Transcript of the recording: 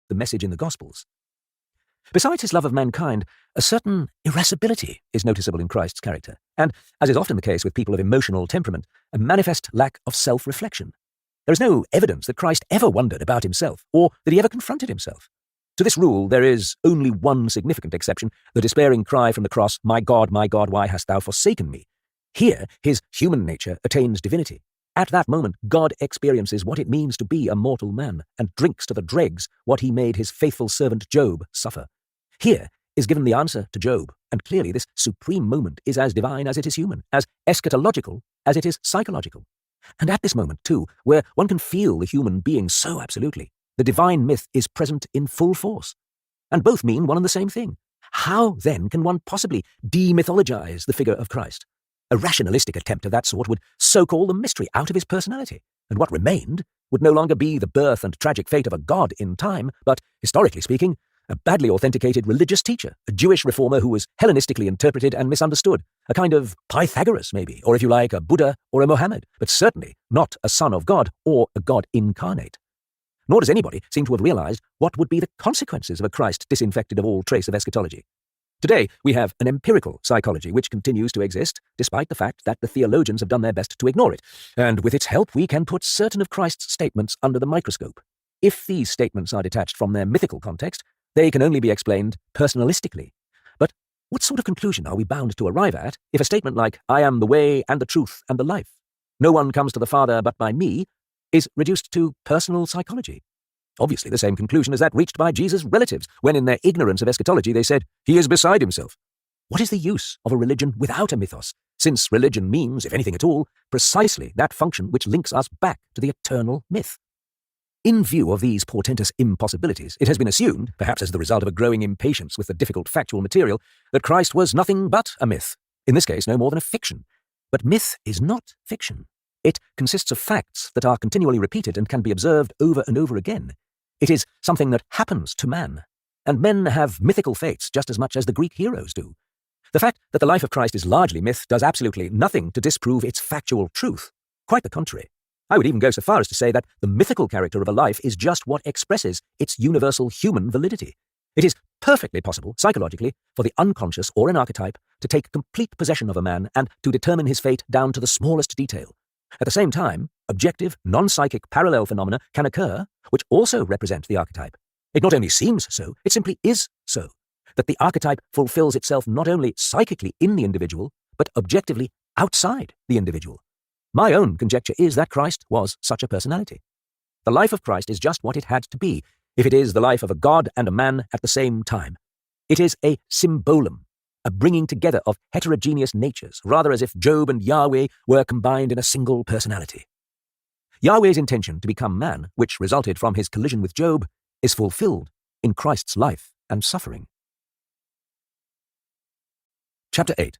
the message in the Gospels. Besides his love of mankind, a certain irascibility is noticeable in Christ's character, and, as is often the case with people of emotional temperament, a manifest lack of self-reflection. There is no evidence that Christ ever wondered about himself, or that he ever confronted himself. To this rule there is only one significant exception, the despairing cry from the cross, my God, why hast thou forsaken me?" Here, his human nature attains divinity. At that moment, God experiences what it means to be a mortal man, and drinks to the dregs what he made his faithful servant Job suffer. Here is given the answer to Job, and clearly this supreme moment is as divine as it is human, as eschatological as it is psychological. And at this moment, too, where one can feel the human being so absolutely, the divine myth is present in full force. And both mean one and the same thing. How, then, can one possibly demythologize the figure of Christ? A rationalistic attempt of that sort would soak all the mystery out of his personality, and what remained would no longer be the birth and tragic fate of a god in time, but, historically speaking, a badly authenticated religious teacher, a Jewish reformer who was Hellenistically interpreted and misunderstood, a kind of Pythagoras, maybe, or if you like, a Buddha or a Mohammed, but certainly not a son of God or a God incarnate. Nor does anybody seem to have realized what would be the consequences of a Christ disinfected of all trace of eschatology. Today, we have an empirical psychology which continues to exist, despite the fact that the theologians have done their best to ignore it, and with its help we can put certain of Christ's statements under the microscope. If these statements are detached from their mythical context, they can only be explained personalistically. But what sort of conclusion are we bound to arrive at if a statement like, "I am the way and the truth and the life, no one comes to the Father but by me," is reduced to personal psychology? Obviously the same conclusion as that reached by Jesus' relatives when in their ignorance of eschatology they said, "He is beside himself." What is the use of a religion without a mythos, since religion means, if anything at all, precisely that function which links us back to the eternal myth? In view of these portentous impossibilities, it has been assumed, perhaps as the result of a growing impatience with the difficult factual material, that Christ was nothing but a myth, in this case no more than a fiction. But myth is not fiction. It consists of facts that are continually repeated and can be observed over and over again. It is something that happens to man, and men have mythical fates just as much as the Greek heroes do. The fact that the life of Christ is largely myth does absolutely nothing to disprove its factual truth. Quite the contrary. I would even go so far as to say that the mythical character of a life is just what expresses its universal human validity. It is perfectly possible, psychologically, for the unconscious or an archetype to take complete possession of a man and to determine his fate down to the smallest detail. At the same time, objective, non-psychic parallel phenomena can occur, which also represent the archetype. It not only seems so, it simply is so, that the archetype fulfills itself not only psychically in the individual, but objectively outside the individual. My own conjecture is that Christ was such a personality. The life of Christ is just what it had to be, if it is the life of a god and a man at the same time. It is a symbolum, a bringing together of heterogeneous natures, rather as if Job and Yahweh were combined in a single personality. Yahweh's intention to become man, which resulted from his collision with Job, is fulfilled in Christ's life and suffering. Chapter 8.